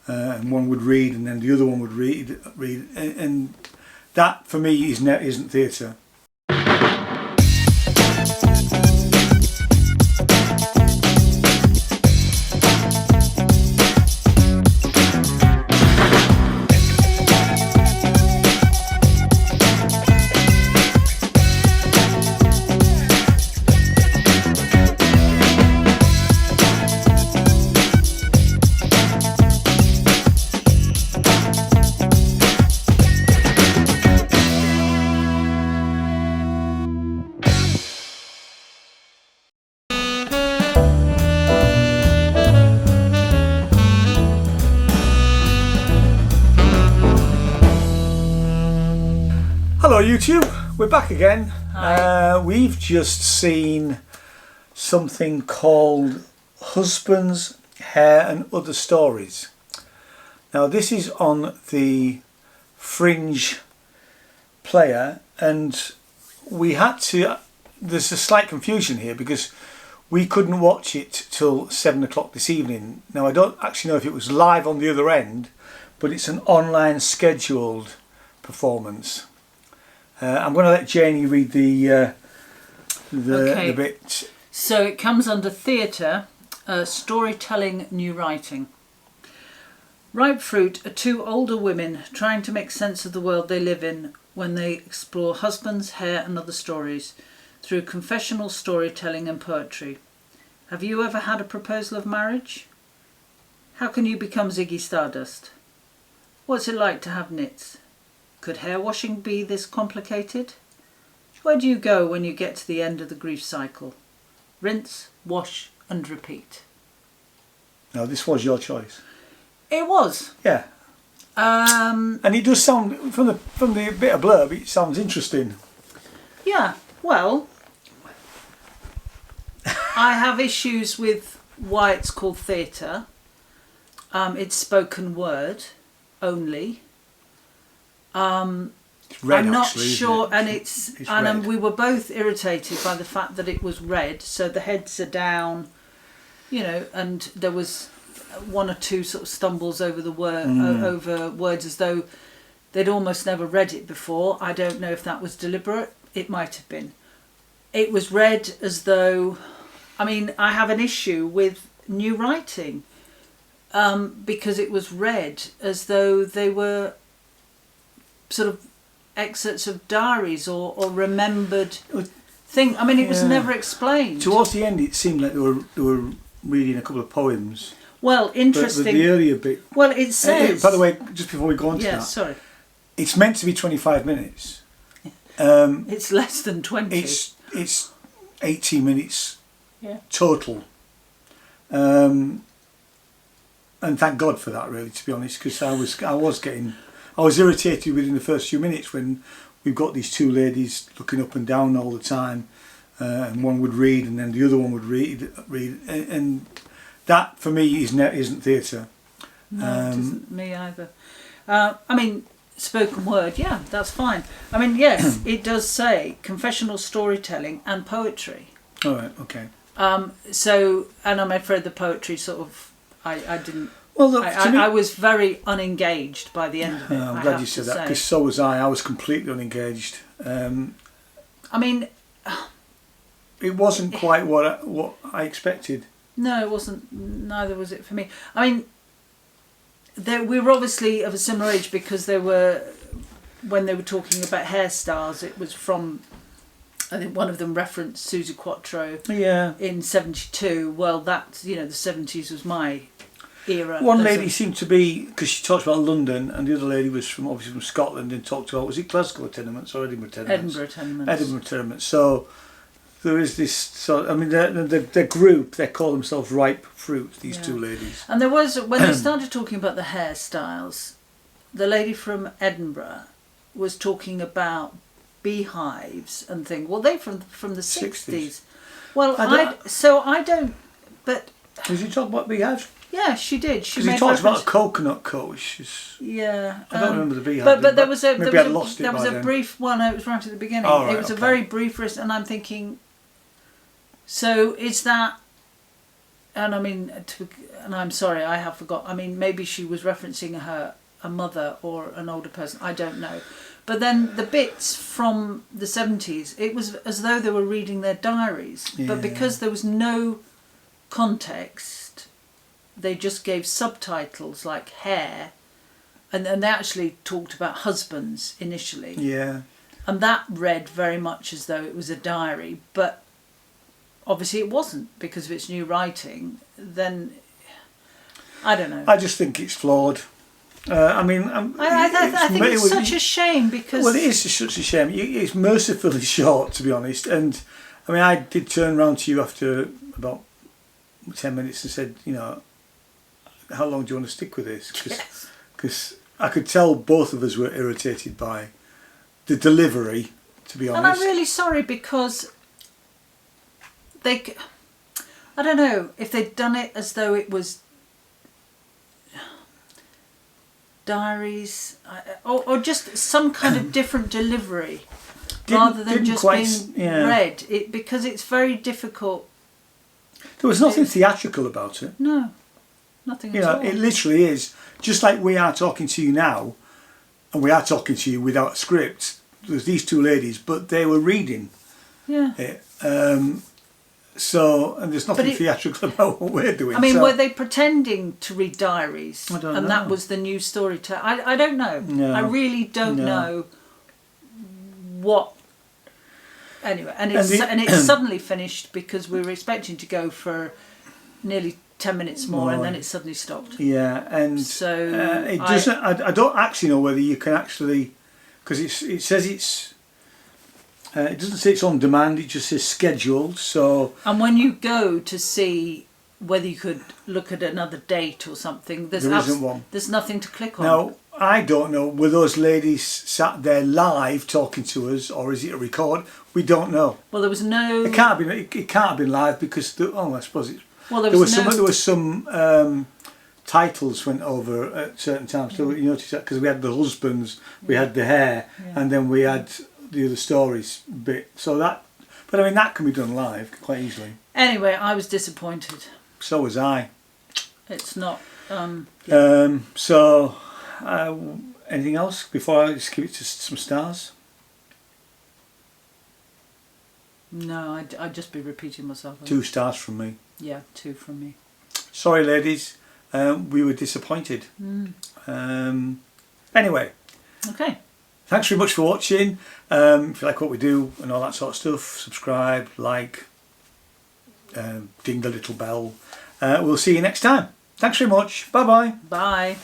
and one would read, and then the other one would read, and that for me isn't theatre. Hello YouTube, we're back again. We've just seen something called Husbands, Hair and Other Stories. Now this is on the Fringe player, and we had to, there's a slight confusion here because we couldn't watch it till 7 o'clock this evening. Now I don't actually know if it was live on the other end, but it's an online scheduled performance. I'm going to let Janie read the bit. So it comes under theatre, storytelling, new writing. Ripe Fruit are two older women trying to make sense of the world they live in when they explore husbands, hair and other stories through confessional storytelling and poetry. Have you ever had a proposal of marriage? How can you become Ziggy Stardust? What's it like to have nits? Could hair washing be this complicated? Where do you go when you get to the end of the grief cycle? Rinse, wash and repeat. Now this was your choice. It was. Yeah. And it does sound, from the bit of blurb, it sounds interesting. Yeah, well, I have issues with why it's called theatre. It's spoken word only. It's red, I'm not actually, sure, isn't it? and it's red. we were both irritated by the fact that it was red, so the heads are down, you know, and there was one or two sort of stumbles over the word over words as though they'd almost never read it before. I don't know if that was deliberate. It might have been. It was read as though, I mean, I have an issue with new writing because it was read as though they were sort of excerpts of diaries or remembered thing. I mean, it was never explained. Towards the end, it seemed like they were reading a couple of poems. Well, interesting. But the earlier bit. Well, it says. By the way, just before we go on to that, sorry. It's meant to be 25 minutes. It's less than 20. It's 80 minutes total. And thank God for that, really, to be honest, because I was irritated within the first few minutes when we've got these two ladies looking up and down all the time, and one would read and then the other one would read, and that for me isn't theatre. No, it isn't me either. I mean, spoken word, yeah, that's fine. I mean, yes, it does say confessional storytelling and poetry. All right, okay. So, and I'm afraid the poetry sort of, I didn't. Well, look, I was very unengaged by the end of it. I'm glad you said that, because so was I. I was completely unengaged. I mean, it wasn't quite what I expected. No, it wasn't. Neither was it for me. I mean, we were obviously of a similar age because when they were talking about hairstyles, it was from, I think one of them referenced Suzi Quatro in 72. Well, that's, you know, the 70s was my era. One lady seemed to be, because she talked about London, and the other lady was obviously from Scotland and talked about, was it Glasgow tenements or Edinburgh tenements? Edinburgh tenements. Edinburgh tenements. So there is this sort of, I mean, the group, they call themselves Ripe Fruit, these two ladies. And there was, when they started talking about the hairstyles, the lady from Edinburgh was talking about beehives and things. Well, they're from the 60s. Well, I don't, but... Did you talk about beehives? Yeah, she did. Because he talks about a coconut coat, which is... Yeah. I don't remember the beehive. But there was a then. brief one, it was right at the beginning. Oh, right, it was a very brief, and I'm thinking, so is that and I mean, and I'm sorry, I have forgot. I mean, maybe she was referencing a mother or an older person. I don't know. But then the bits from the 70s, it was as though they were reading their diaries. Yeah. But because there was no context, they just gave subtitles like hair, and they actually talked about husbands initially. Yeah. And that read very much as though it was a diary, but obviously it wasn't because of its new writing. Then, I don't know. I just think it's flawed. I mean, I think it's such a shame because... Well, it is such a shame. It's mercifully short, to be honest. And, I mean, I did turn around to you after about 10 minutes and said, you know, how long do you want to stick with this? Because I could tell both of us were irritated by the delivery, to be honest. And I'm really sorry because I don't know, if they'd done it as though it was diaries or just some kind of different delivery rather than just being read, because it's very difficult. There was nothing theatrical about it. No, nothing at all. It literally is just like we are talking to you now, and we are talking to you without a script. There's these two ladies, but they were reading it. So, and there's nothing theatrical about what we're doing. I mean, were they pretending to read diaries? I don't know. And that was the new story. I don't know. No. I really don't know what. Anyway, and it's suddenly finished because we were expecting to go for nearly 10 minutes more, and then it suddenly stopped. Yeah, and so it doesn't. I don't actually know whether you can actually, because it says it's. It doesn't say it's on demand. It just says scheduled. So. And when you go to see whether you could look at another date or something, there isn't one. There's nothing to click on. Now I don't know. Were those ladies sat there live talking to us, or is it a record? We don't know. Well, there was no. It can't be. It can't have been live because. I suppose it. Well, there was some titles went over at certain times. So you notice that because we had the husbands, we had the hair, and then we had the other stories bit. So that, but I mean that can be done live quite easily. Anyway, I was disappointed. So was I. It's not. So, anything else before I just give it to some stars? No, I'd just be repeating myself. 2 stars from me. Yeah, 2 from me. Sorry, ladies. We were disappointed. Anyway. Okay. Thanks very much for watching. If you like what we do and all that sort of stuff, subscribe, like, ding the little bell. We'll see you next time. Thanks very much. Bye-bye. Bye.